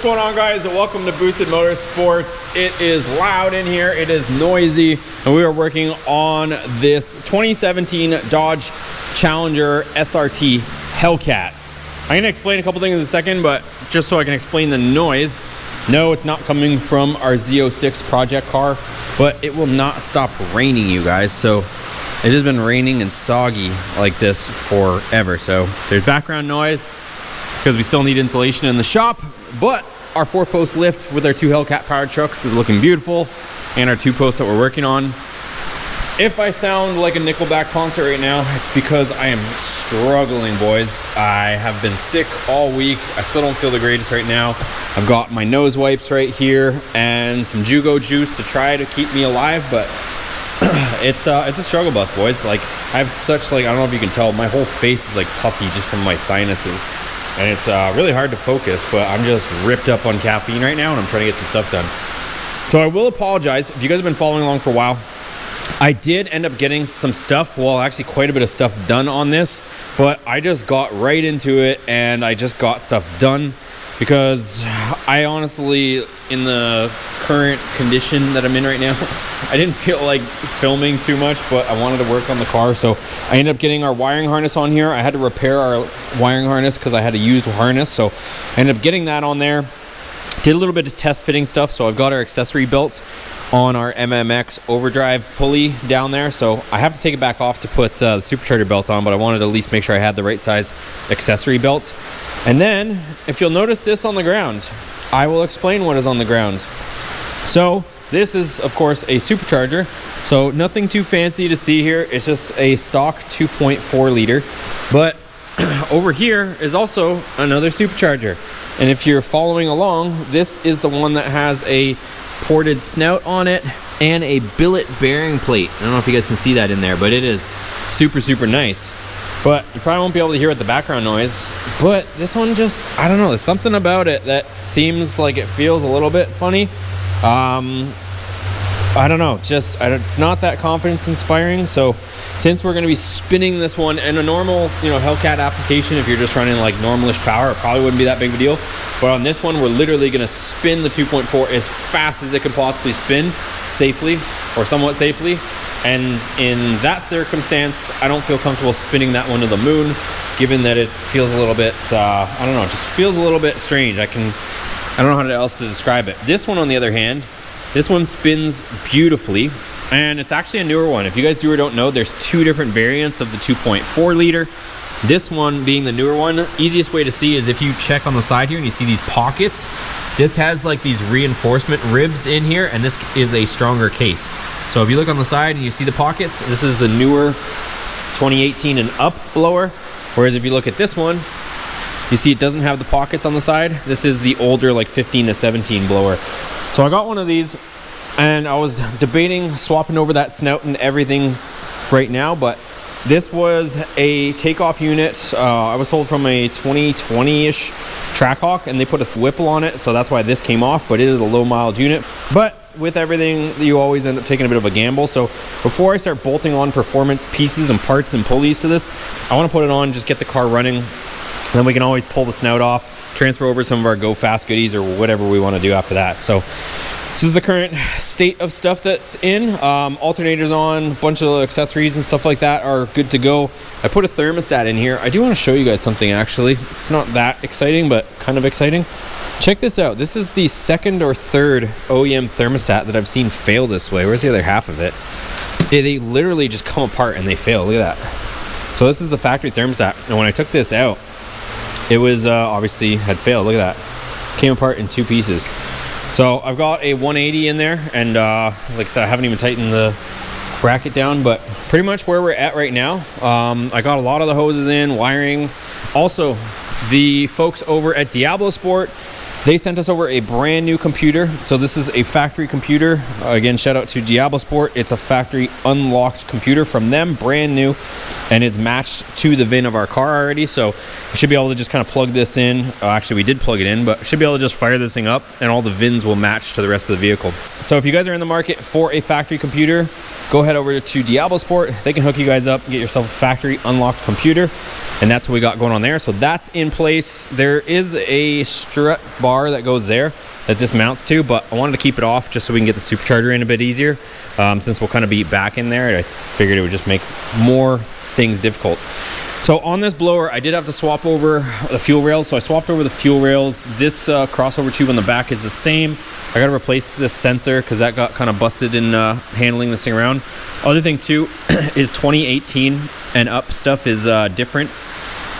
What's going on, guys? Welcome to Boosted Motorsports. It is loud in here, it is noisy, and we are working on this 2017 Dodge Challenger SRT Hellcat. I'm going to explain a couple things in a second, but just so I can explain the noise, no, it's not coming from our Z06 project car, but it will not stop raining, you guys. So it has been raining and soggy like this forever. So there's background noise. It's because we still need insulation in the shop, but our 4-post lift with our 2 Hellcat powered trucks is looking beautiful, and our 2 posts that we're working on. If I sound like a Nickelback concert right now, it's because I am struggling, boys. I have been sick all week. I still don't feel the greatest right now. I've got my nose wipes right here and some Jugo juice to try to keep me alive, but it's a struggle bus, boys. Like, I have such, like, I don't know if you can tell, my whole face is like puffy just from my sinuses. And it's really hard to focus, but I'm just ripped up on caffeine right now, and I'm trying to get some stuff done. So I will apologize if you guys have been following along for a while. I did end up getting some stuff, well, actually quite a bit of stuff done on this, but I just got right into it, and I just got stuff done because I honestly, in the current condition that I'm in right now, I didn't feel like filming too much, but I wanted to work on the car. So I ended up getting our wiring harness on here. I had to repair our wiring harness because I had a used harness. So I ended up getting that on there. Did a little bit of test fitting stuff. So I've got our accessory belt on our MMX overdrive pulley down there. So I have to take it back off to put the supercharger belt on, but I wanted to at least make sure I had the right size accessory belt. And then if you'll notice this on the ground, I will explain what is on the ground. So this is, of course, a supercharger. So nothing too fancy to see here. It's just a stock 2.4 liter. But over here is also another supercharger. And if you're following along, this is the one that has a ported snout on it and a billet bearing plate. I don't know if you guys can see that in there, but it is super, super nice. But you probably won't be able to hear it, the background noise. But this one just, I don't know, there's something about it that seems like it feels a little bit funny. I don't know, just it's not that confidence inspiring. So since we're going to be spinning this one in a normal, Hellcat application, if you're just running like normalish power, it probably wouldn't be that big of a deal. But on this one, we're literally going to spin the 2.4 as fast as it can possibly spin safely, or somewhat safely. And in that circumstance, I don't feel comfortable spinning that one to the moon, given that it feels a little bit, I don't know, it just feels a little bit strange. I don't know how else to describe it. This one, on the other hand, this one spins beautifully, and it's actually a newer one. If you guys do or don't know, there's 2 different variants of the 2.4 liter. This one being the newer one, easiest way to see is if you check on the side here and you see these pockets. This has like these reinforcement ribs in here, and this is a stronger case. So if you look on the side and you see the pockets, this is a newer 2018 and up blower. Whereas if you look at this one, you see it doesn't have the pockets on the side. This is the older, like 15 to 17 blower. So I got one of these, and I was debating swapping over that snout and everything right now, but this was a takeoff unit. I was sold from a 2020-ish Trackhawk, and they put a Whipple on it, so that's why this came off, but it is a low mileage unit. But with everything, you always end up taking a bit of a gamble. So before I start bolting on performance pieces and parts and pulleys to this, I want to put it on, just get the car running. Then we can always pull the snout off, transfer over some of our Go Fast goodies or whatever we want to do after that. So this is the current state of stuff that's in. Alternators on, a bunch of accessories and stuff like that are good to go. I put a thermostat in here. I do want to show you guys something, actually. It's not that exciting, but kind of exciting. Check this out. This is the 2nd or 3rd OEM thermostat that I've seen fail this way. Where's the other half of it? They literally just come apart and they fail. Look at that. So this is the factory thermostat. And when I took this out, it was obviously had failed. Look at that. Came apart in 2 pieces. So I've got a 180 in there, and like I said, I haven't even tightened the bracket down, but pretty much where we're at right now. I got a lot of the hoses in, wiring. Also, the folks over at Diablo Sport, they sent us over a brand new computer. So this is a factory computer. Again, shout out to Diablo Sport. It's a factory unlocked computer from them, brand new, and it's matched to the VIN of our car already. So we should be able to just kind of plug this in. Actually, we did plug it in, but should be able to just fire this thing up, and all the VINs will match to the rest of the vehicle. So if you guys are in the market for a factory computer, go head over to Diablo Sport. They can hook you guys up and get yourself a factory unlocked computer, and that's what we got going on there. So that's in place. There is a strut bar bar that goes there that this mounts to, but I wanted to keep it off just so we can get the supercharger in a bit easier. Since we'll kind of be back in there, I figured it would just make more things difficult. So on this blower, I did have to swap over the fuel rails. So I swapped over the fuel rails. This crossover tube on the back is the same. I got to replace this sensor because that got kind of busted in handling this thing around. Other thing too is 2018 and up stuff is different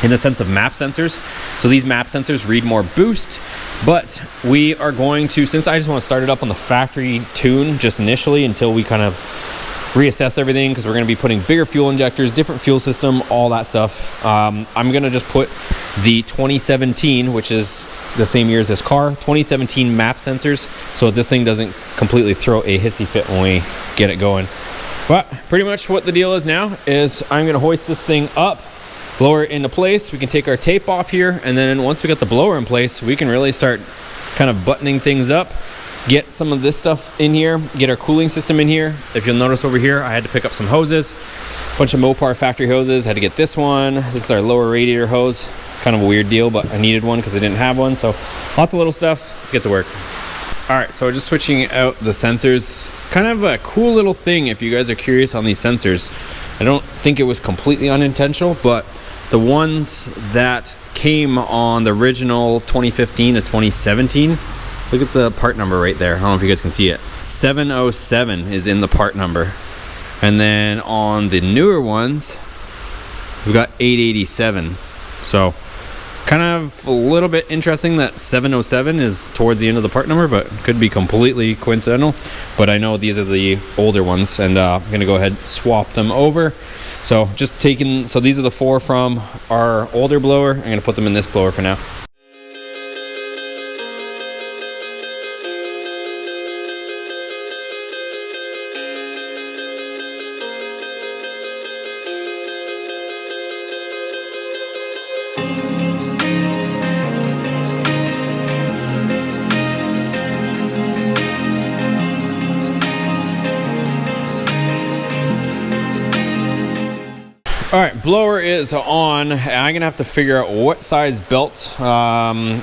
in the sense of map sensors. So these map sensors read more boost, but we are going to, since I just want to start it up on the factory tune just initially until we kind of reassess everything, because we're going to be putting bigger fuel injectors, different fuel system, all that stuff. I'm going to just put the 2017, which is the same year as this car, 2017 map sensors, so this thing doesn't completely throw a hissy fit when we get it going. But pretty much what the deal is now is I'm going to hoist this thing up, blower it into place. We can take our tape off here, and then once we got the blower in place, we can really start kind of buttoning things up, get some of this stuff in here, get our cooling system in here. If you'll notice over here, I had to pick up some hoses, a bunch of Mopar factory hoses. Had to get this one. This is our lower radiator hose. It's kind of a weird deal, but I needed one because I didn't have one. So lots of little stuff. Let's get to work. All right, so just switching out the sensors. Kind of a cool little thing if you guys are curious on these sensors. I don't think it was completely unintentional, but the ones that came on the original 2015 to 2017, look at the part number right there. I don't know if you guys can see it. 707 is in the part number. And then on the newer ones, we've got 887. So kind of a little bit interesting that 707 is towards the end of the part number, but could be completely coincidental. But I know these are the older ones, and I'm gonna go ahead and swap them over. So just taking, so these are the 4 from our older blower. I'm gonna put them in this blower for now. All right, blower is on. I'm gonna have to figure out what size belt.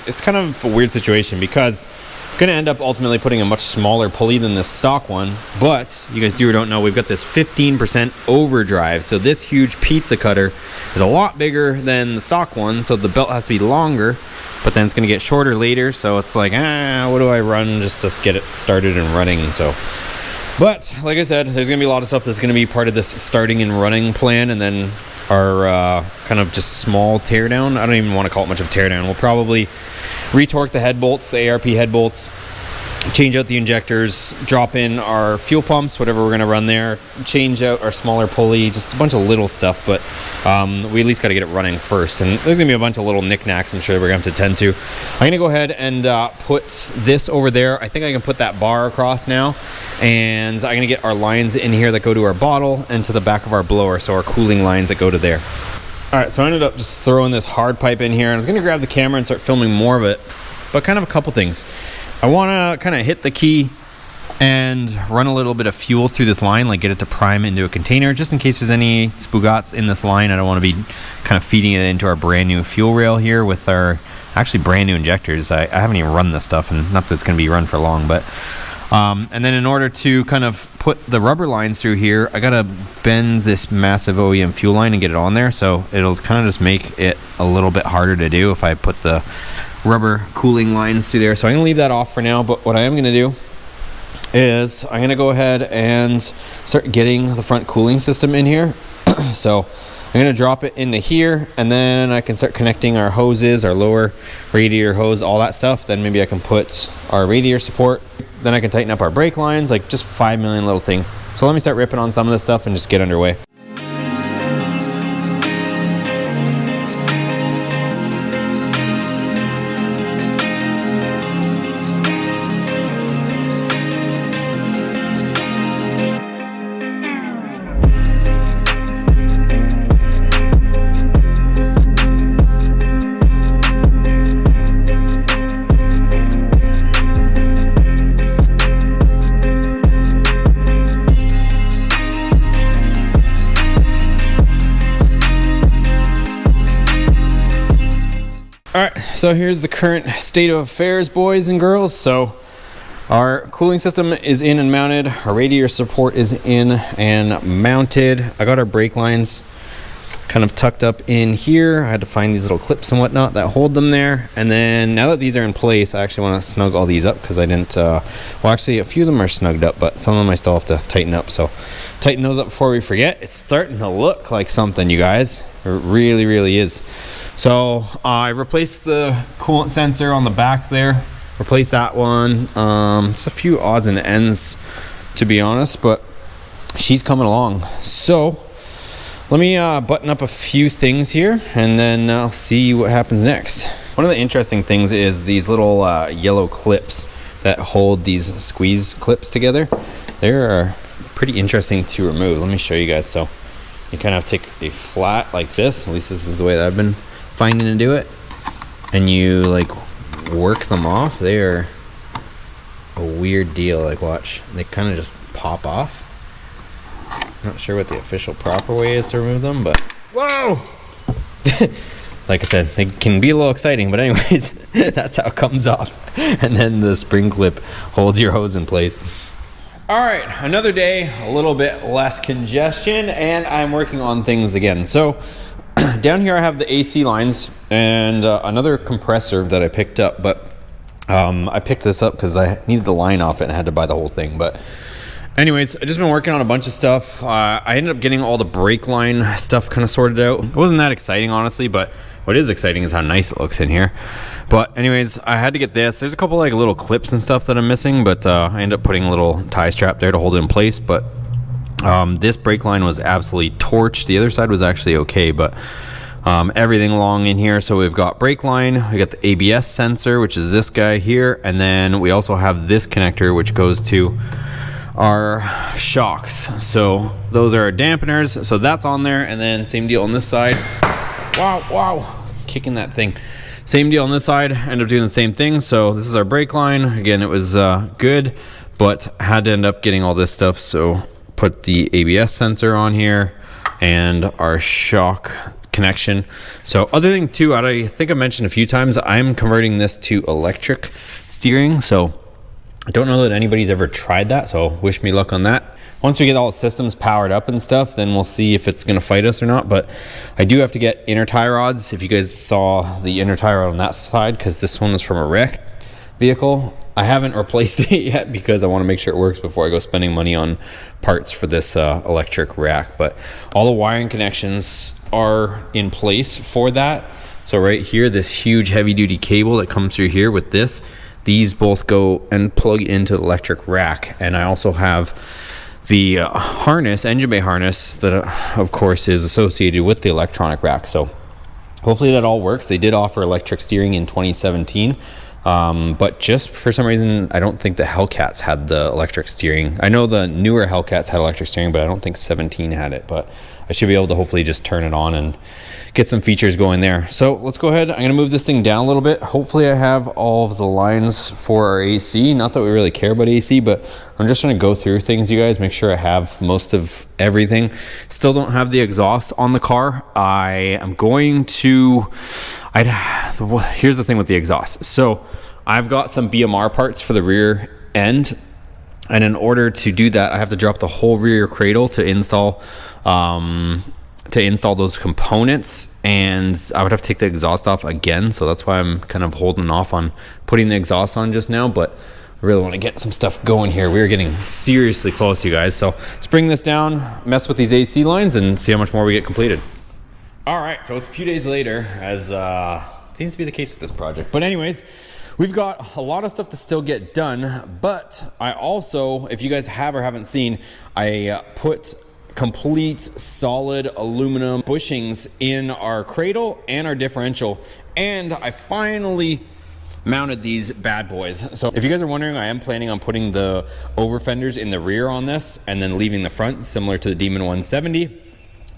It's kind of a weird situation because I'm gonna end up ultimately putting a much smaller pulley than this stock one. But you guys do or don't know, we've got this 15% overdrive. So this huge pizza cutter is a lot bigger than the stock one. So the belt has to be longer, but then it's gonna get shorter later. So it's like, what do I run just to get it started and running? So. But like I said, there's gonna be a lot of stuff that's gonna be part of this starting and running plan, and then our kind of just small teardown. I don't even want to call it much of a teardown. We'll probably retorque the head bolts, the ARP head bolts, change out the injectors, drop in our fuel pumps, whatever we're gonna run there, change out our smaller pulley, just a bunch of little stuff, but we at least gotta get it running first. And there's gonna be a bunch of little knickknacks I'm sure we're gonna have to tend to. I'm gonna go ahead and put this over there. I think I can put that bar across now, and I'm gonna get our lines in here that go to our bottle and to the back of our blower, so our cooling lines that go to there. All right, so I ended up just throwing this hard pipe in here, and I was gonna grab the camera and start filming more of it, but kind of a couple things. I want to kind of hit the key and run a little bit of fuel through this line, like get it to prime into a container, just in case there's any spugats in this line. I don't want to be kind of feeding it into our brand new fuel rail here with our actually brand new injectors. I haven't even run this stuff, and not that it's going to be run for long, but and then in order to kind of put the rubber lines through here, I got to bend this massive OEM fuel line and get it on there, so it'll kind of just make it a little bit harder to do if I put the rubber cooling lines through there. So I'm gonna leave that off for now, but what I am gonna do is I'm gonna go ahead and start getting the front cooling system in here. So I'm gonna drop it into here, and then I can start connecting our hoses, our lower radiator hose, all that stuff. Then maybe I can put our radiator support, then I can tighten up our brake lines, like just 5 million little things. So let me start ripping on some of this stuff and just get underway. So here's the current state of affairs, boys and girls. So our cooling system is in and mounted. Our radiator support is in and mounted. I got our brake lines kind of tucked up in here. I had to find these little clips and whatnot that hold them there. And then now that these are in place, I actually want to snug all these up because I didn't, well, actually a few of them are snugged up, but some of them I still have to tighten up. So tighten those up before we forget. It's starting to look like something, you guys. It really, really is. So I replaced the coolant sensor on the back there. Replace that one. It's a few odds and ends, to be honest, but she's coming along. So let me button up a few things here, and then I'll see what happens next. One of the interesting things is these little yellow clips that hold these squeeze clips together. They're pretty interesting to remove. Let me show you guys. So you kind of take a flat like this, at least this is the way that I've been finding to do it, and you like work them off. They're a weird deal. Like, watch, they kind of just pop off. I'm not sure what the official proper way is to remove them, but whoa. Like I said, it can be a little exciting, but anyways, that's how it comes off. And then the spring clip holds your hose in place. All right, another day, a little bit less congestion, and I'm working on things again. So down here I have the AC lines and another compressor that I picked up, but I picked this up because I needed the line off it and I had to buy the whole thing. But anyways, I've just been working on a bunch of stuff. I ended up getting all the brake line stuff kind of sorted out. It wasn't that exciting, honestly, but what is exciting is how nice it looks in here. But anyways, I had to get this. There's a couple like little clips and stuff that I'm missing, but I ended up putting a little tie strap there to hold it in place. But this brake line was absolutely torched. The other side was actually okay, but everything along in here. So we've got brake line, we got the ABS sensor, which is this guy here, and then we also have this connector which goes to our shocks. So those are our dampeners, so that's on there. And then same deal on this side. Wow, kicking that thing. Same deal on this side, end up doing the same thing. So this is our brake line. Again, it was good, but had to end up getting all this stuff. So put the ABS sensor on here and our shock connection. So other thing too, I think I mentioned a few times, I'm converting this to electric steering. So I don't know that anybody's ever tried that, so wish me luck on that. Once we get all the systems powered up and stuff, then we'll see if it's gonna fight us or not. But I do have to get inner tie rods. If you guys saw the inner tie rod on that side, because this one was from a wrecked vehicle, I haven't replaced it yet because I want to make sure it works before I go spending money on parts for this electric rack. But all the wiring connections are in place for that. So right here, this huge heavy duty cable that comes through here with this, these both go and plug into the electric rack. And I also have the harness, engine bay harness, that of course is associated with the electronic rack. So hopefully that all works. They did offer electric steering in 2017. But just for some reason, I don't think the Hellcats had the electric steering. I know the newer Hellcats had electric steering, but I don't think 17 had it. But I should be able to hopefully just turn it on and get some features going there. So let's go ahead. I'm going to move this thing down a little bit. Hopefully I have all of the lines for our AC. Not that we really care about AC, but I'm just trying to go through things, you guys, make sure I have most of everything. Still don't have the exhaust on the car. I am going to... Here's the thing with the exhaust. So I've got some BMR parts for the rear end, and in order to do that, I have to drop the whole rear cradle to install those components, and I would have to take the exhaust off again. So that's why I'm kind of holding off on putting the exhaust on just now, but I really want to get some stuff going here. We're getting seriously close, you guys. So let's bring this down, mess with these AC lines, and see how much more we get completed. All right, so it's a few days later, as seems to be the case with this project. But anyways, we've got a lot of stuff to still get done, but I also, if you guys have or haven't seen, I put complete solid aluminum bushings in our cradle and our differential, and I finally mounted these bad boys. So if you guys are wondering, I am planning on putting the over fenders in the rear on this and then leaving the front similar to the Demon 170.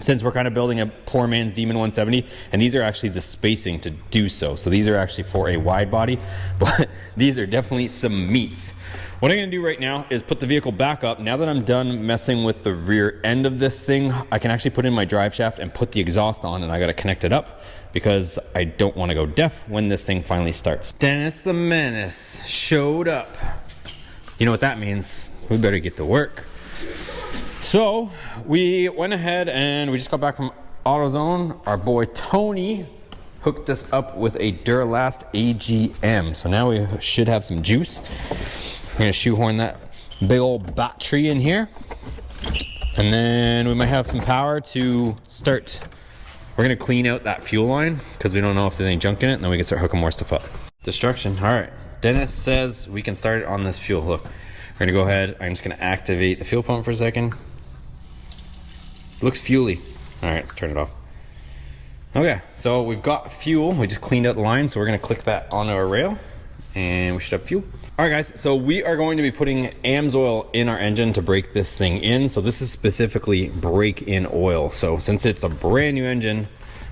since we're kind of building a poor man's Demon 170, and these are actually the spacing to do so. So these are actually for a wide body, but these are definitely some meats. What I'm gonna do right now is put the vehicle back up. Now that I'm done messing with the rear end of this thing, I can actually put in my drive shaft and put the exhaust on, and I gotta connect it up because I don't wanna go deaf when this thing finally starts. Dennis the Menace showed up. You know what that means? We better get to work. So we went ahead and we just got back from AutoZone. Our boy Tony hooked us up with a Duralast AGM. So now we should have some juice. We're gonna shoehorn that big old battery in here. And then we might have some power to start. We're gonna clean out that fuel line because we don't know if there's any junk in it, and then we can start hooking more stuff up. Destruction, all right. Dennis says we can start it on this fuel hook. We're gonna go ahead, I'm just gonna activate the fuel pump for a second. Looks fuely. All right, let's turn it off. Okay, so we've got fuel. We just cleaned out the line, so we're gonna click that onto our rail and we should have fuel. All right guys, so we are going to be putting AMS oil in our engine to break this thing in. So this is specifically break-in oil. So since it's a brand new engine,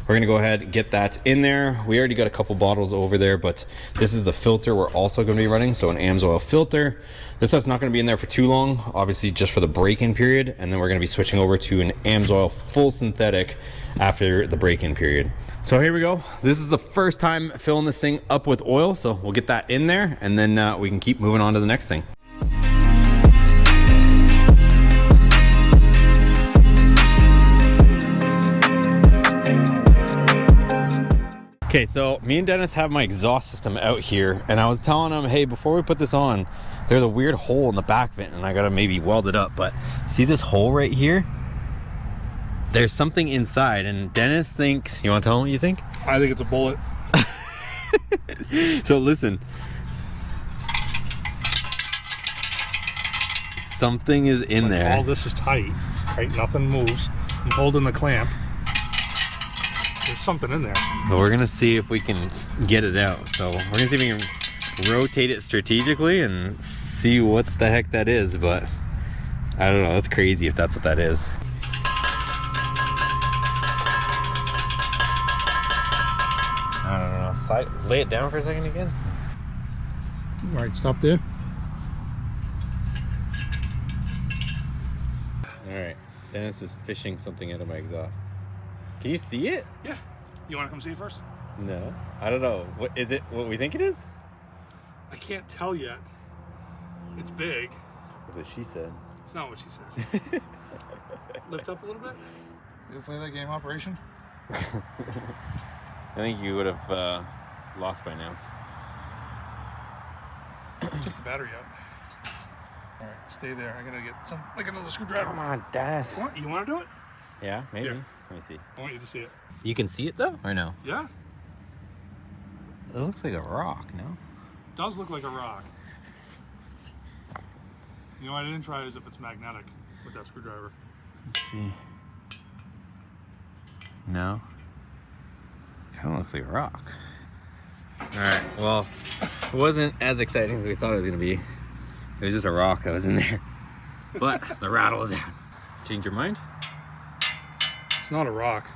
we're gonna go ahead and get that in there. We already got a couple bottles over there, but this is the filter we're also gonna be running. So an AMS oil filter. This stuff's not gonna be in there for too long, obviously just for the break-in period. And then we're gonna be switching over to an AMS oil full synthetic after the break-in period. So here we go. This is the first time filling this thing up with oil. So we'll get that in there and then we can keep moving on to the next thing. Okay, so me and Dennis have my exhaust system out here, and I was telling him, hey, before we put this on, there's a weird hole in the back vent, and I gotta maybe weld it up. But see this hole right here? There's something inside, and Dennis thinks, you wanna tell him what you think? I think it's a bullet. So listen. Something is in there. All this is tight, right? Nothing moves. I'm holding the clamp. There's something in there. But we're gonna see if we can get it out. So we're gonna see if we can rotate it strategically and see what the heck that is. But I don't know, that's crazy if that's what that is. I don't know, lay it down for a second again. All right, stop there. All right, Dennis is fishing something out of my exhaust. Can you see it? Yeah. You want to come see it first? No, I don't know. What is it? What we think it is? I can't tell yet. It's big. That's what she said. It's not what she said. Lift up a little bit. You play that game, Operation? I think you would have lost by now. Took the battery out. All right, stay there. I gotta get some, like another screwdriver. Come on, Dennis. You want to do it? Yeah, maybe. Here. Let me see. I want you to see it. You can see it though, or no? Yeah. It looks like a rock, no? It does look like a rock. You know, I didn't try it as if it's magnetic with that screwdriver. Let's see. No. Kind of looks like a rock. All right, well, it wasn't as exciting as we thought it was gonna be. It was just a rock that was in there. But the rattle is out. Change your mind? It's not a rock.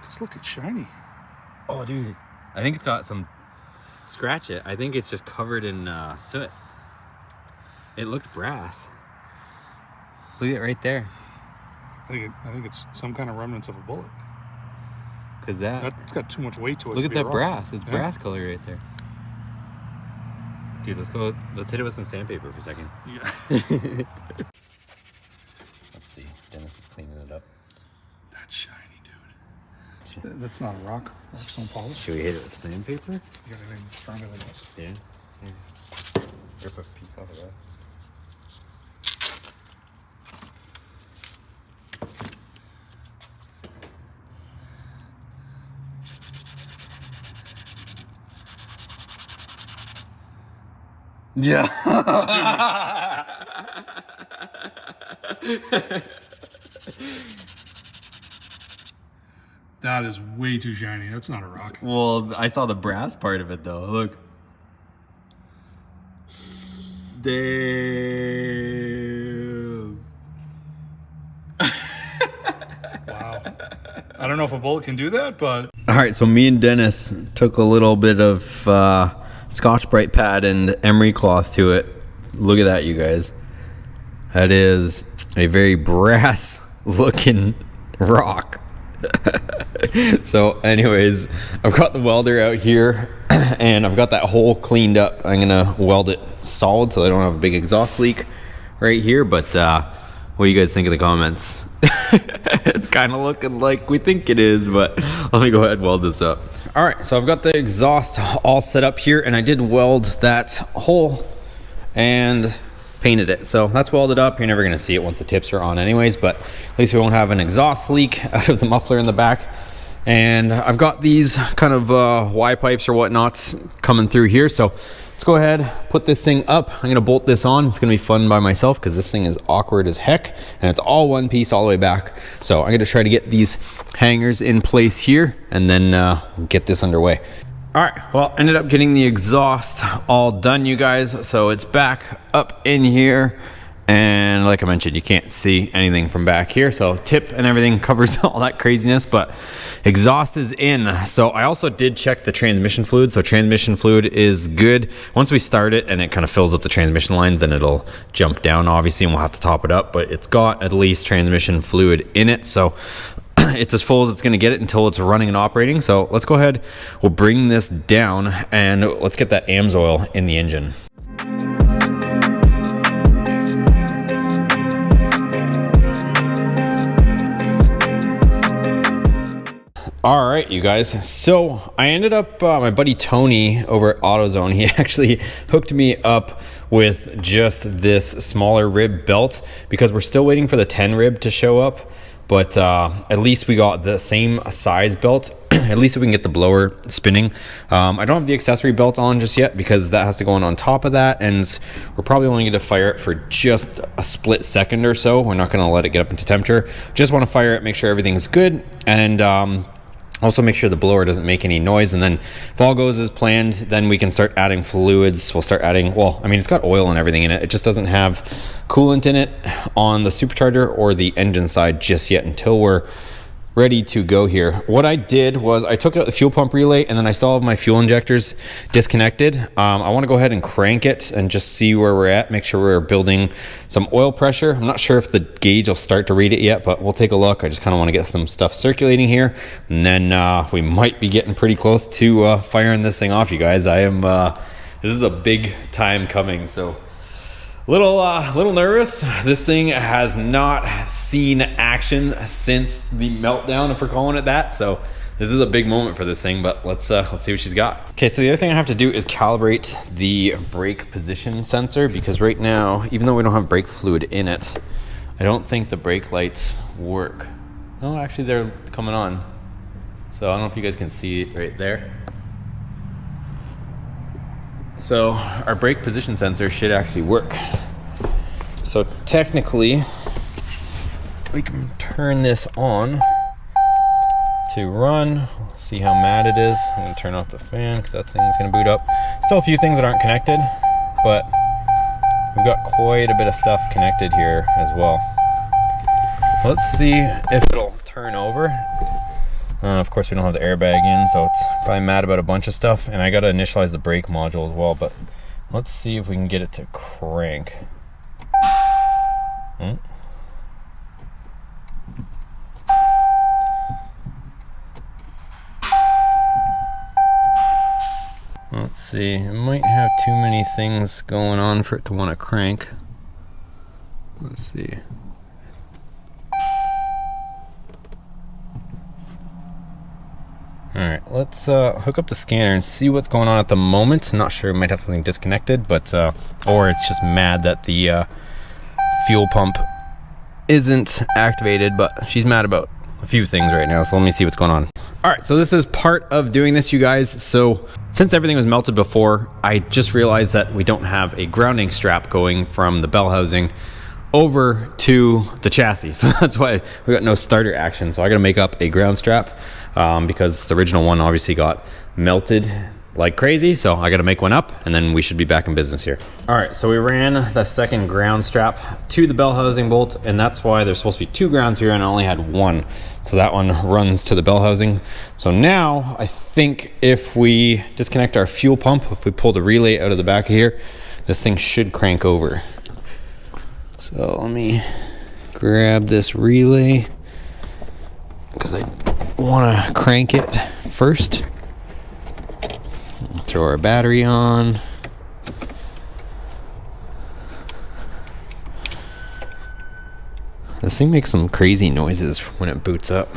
Just look, it's shiny. Oh, dude. I think it's got some... Scratch it. I think it's just covered in soot. It looked brass. Look at it right there. I think it's some kind of remnants of a bullet. Cause That's got too much weight to it. Look to at be a that rock. brass. It's Yeah. brass color right there. Dude, let's hit it with some sandpaper for a second. Yeah. Let's see. Dennis is cleaning it up. That's shiny, dude. That's not a rock. Rocks don't polish. Should we hit it with sandpaper? You got anything stronger than this? Yeah. Rip a piece off of that. Yeah. That is way too shiny. That's not a rock. Well, I saw the brass part of it though. Look. Damn. don't know if a bullet can do that, but... All right, so me and Dennis took a little bit of Scotch Brite pad and emery cloth to it. Look at that, you guys. That is a very brass looking rock. So anyways, I've got the welder out here and I've got that hole cleaned up. I'm gonna weld it solid so I don't have a big exhaust leak right here. But what do you guys think in the comments? It's kind of looking like we think it is, but let me go ahead and weld this up. All right, so I've got the exhaust all set up here and I did weld that hole and painted it. So that's welded up. You're never gonna see it once the tips are on anyways, but at least we won't have an exhaust leak out of the muffler in the back. And I've got these kind of Y pipes or whatnot coming through here. So let's go ahead, put this thing up. I'm gonna bolt this on. It's gonna be fun by myself because this thing is awkward as heck and it's all one piece all the way back. So I'm gonna try to get these hangers in place here and then get this underway. All right, well, ended up getting the exhaust all done, you guys. So it's back up in here. And like I mentioned, you can't see anything from back here. So tip and everything covers all that craziness, but exhaust is in. So I also did check the transmission fluid. So transmission fluid is good. Once we start it and it kind of fills up the transmission lines, then it'll jump down obviously and we'll have to top it up, but it's got at least transmission fluid in it. So it's as full as it's going to get it until it's running and operating. So let's go ahead, we'll bring this down and let's get that AMSOIL in the engine. All right, you guys, so I ended up, my buddy Tony over at AutoZone, he actually hooked me up with just this smaller rib belt because we're still waiting for the 10 rib to show up. But at least we got the same size belt. At least we can get the blower spinning. I don't have the accessory belt on just yet because that has to go on top of that, and we're probably only going to fire it for just a split second or so. We're not going to let it get up into temperature. Just want to fire it, make sure everything's good, and also make sure the blower doesn't make any noise. And then if all goes as planned, then we can start adding fluids. We'll start adding, well, I mean, it's got oil and everything in it. It just doesn't have coolant in it on the supercharger or the engine side just yet until we're ready to go here. What I did was I took out the fuel pump relay and then I still have my fuel injectors disconnected. I want to go ahead and crank it and just see where we're at, make sure we're building some oil pressure. I'm not sure if the gauge will start to read it yet, but we'll take a look. I just kind of want to get some stuff circulating here, and then we might be getting pretty close to firing this thing off, you guys. I am this is a big time coming, so little nervous. This thing has not seen action since the meltdown, if we're calling it that. So this is a big moment for this thing, but let's see what she's got. Okay, so the other thing I have to do is calibrate the brake position sensor, because right now, even though we don't have brake fluid in it, I don't think the brake lights work. Oh, actually they're coming on. So I don't know if you guys can see it right there. So our brake position sensor should actually work. So technically, we can turn this on to run. See how mad it is. I'm gonna turn off the fan because that thing's gonna boot up. Still a few things that aren't connected, but we've got quite a bit of stuff connected here as well. Let's see if it'll turn over. Of course, we don't have the airbag in, so it's probably mad about a bunch of stuff. And I got to initialize the brake module as well, but let's see if we can get it to crank. Let's see, it might have too many things going on for it to want to crank. Let's see. All right, let's hook up the scanner and see what's going on at the moment. I'm not sure, we might have something disconnected, but or it's just mad that the fuel pump isn't activated, but she's mad about a few things right now, so let me see what's going on. All right, so this is part of doing this, you guys. So since everything was melted before, I just realized that we don't have a grounding strap going from the bell housing over to the chassis. So that's why we got no starter action. So I gotta make up a ground strap because the original one obviously got melted like crazy, so I gotta make one up and then we should be back in business here. All right, so we ran the second ground strap to the bell housing bolt, and that's why there's supposed to be 2 grounds here and I only had 1. So that one runs to the bell housing. So now I think if we disconnect our fuel pump, if we pull the relay out of the back of here, this thing should crank over. So let me grab this relay because I want to crank it first. Throw our battery on. This thing makes some crazy noises when it boots up.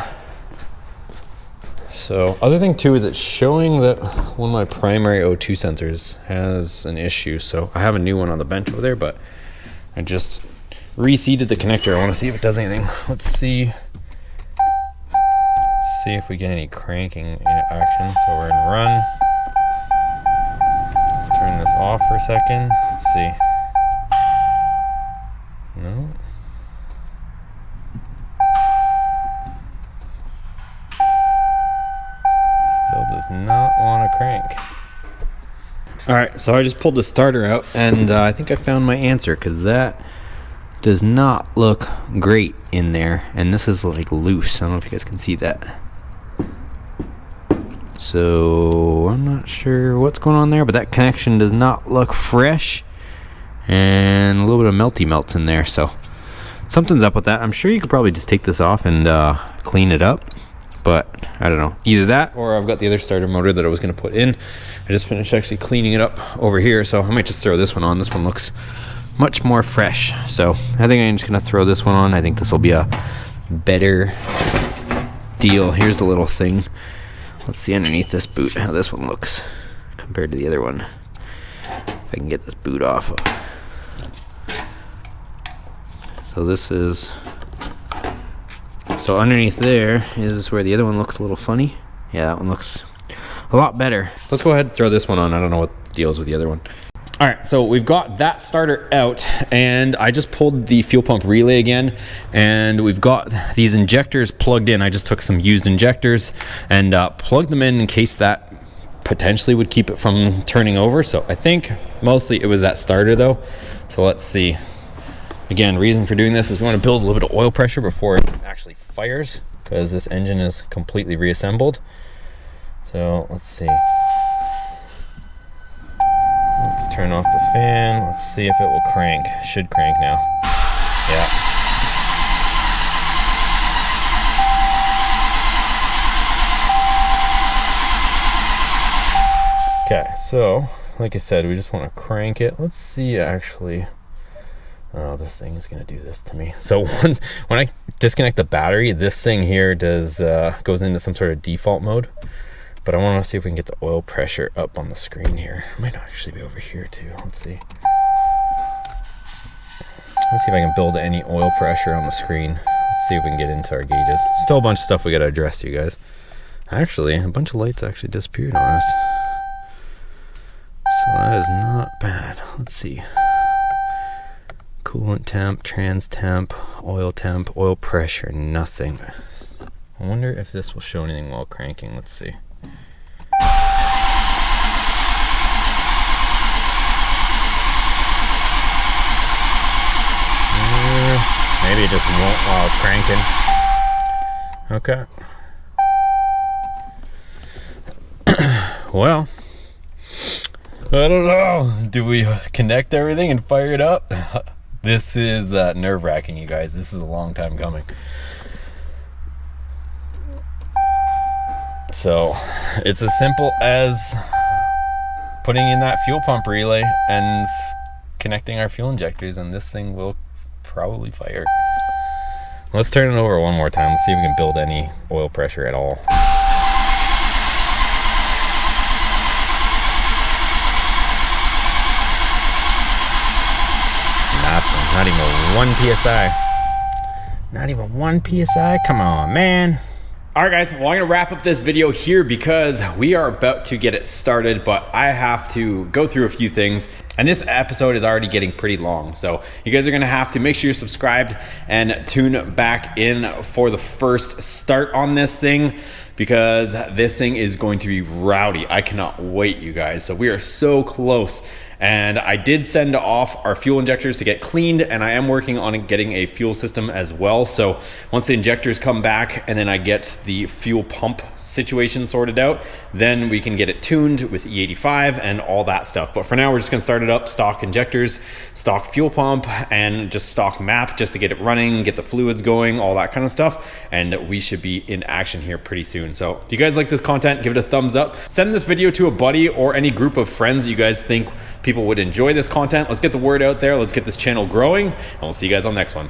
So other thing too is it's showing that one of my primary O2 sensors has an issue. So I have a new one on the bench over there, but I just reseated the connector. I want to see if it does anything. Let's see if we get any cranking in action. So we're in run. Let's turn this off for a second. Let's see. No. Still does not want to crank. All right, so I just pulled the starter out and I think I found my answer, because that does not look great in there. And this is like loose. I don't know if you guys can see that. So I'm not sure what's going on there, but that connection does not look fresh, and a little bit of melts in there. So something's up with that. I'm sure you could probably just take this off and clean it up, but I don't know. Either that or I've got the other starter motor that I was going to put in. I just finished actually cleaning it up over here, so I might just throw this one on. This one looks much more fresh, so I think I'm just going to throw this one on. I think this will be a better deal. Here's the little thing. Let's see underneath this boot how this one looks compared to the other one. If I can get this boot off. So this is, so underneath there is where the other one looks a little funny. Yeah, that one looks a lot better. Let's go ahead and throw this one on. I don't know what the deal is with the other one. All right, so we've got that starter out, and I just pulled the fuel pump relay again, and we've got these injectors plugged in. I just took some used injectors and plugged them in case that potentially would keep it from turning over. So I think mostly it was that starter though. So let's see. Again, reason for doing this is we want to build a little bit of oil pressure before it actually fires, because this engine is completely reassembled. So let's see. Let's turn off the fan. Let's see if it will crank. Should crank now. Yeah. Okay, so like I said, we just want to crank it. Let's see actually. Oh, this thing is going to do this to me. So when I disconnect the battery, this thing here does goes into some sort of default mode. But I want to see if we can get the oil pressure up on the screen here. It might actually be over here too. Let's see. Let's see if I can build any oil pressure on the screen. Let's see if we can get into our gauges. Still a bunch of stuff we got to address to you guys. Actually, a bunch of lights actually disappeared on us. So that is not bad. Let's see. Coolant temp, trans temp, oil pressure, nothing. I wonder if this will show anything while cranking. Let's see. Maybe it just won't while it's cranking. Okay. Well, I don't know. Do we connect everything and fire it up? This is nerve-wracking, you guys. This is a long time coming. So it's as simple as putting in that fuel pump relay and connecting our fuel injectors, and this thing will probably fire. Let's turn it over one more time. Let's see if we can build any oil pressure at all. Nothing. Not even 1 psi. Not even 1 psi. Come on, man. All right, guys, well, I'm gonna wrap up this video here because we are about to get it started, but I have to go through a few things, and this episode is already getting pretty long. So you guys are gonna have to make sure you're subscribed and tune back in for the first start on this thing, because this thing is going to be rowdy. I cannot wait, you guys. So we are so close. And I did send off our fuel injectors to get cleaned, and I am working on getting a fuel system as well. So once the injectors come back and then I get the fuel pump situation sorted out, then we can get it tuned with E85 and all that stuff. But for now, we're just gonna start it up, stock injectors, stock fuel pump, and just stock map just to get it running, get the fluids going, all that kind of stuff. And we should be in action here pretty soon. So if you guys like this content, give it a thumbs up. Send this video to a buddy or any group of friends you guys think people would enjoy this content. Let's get the word out there. Let's get this channel growing, and we'll see you guys on the next one.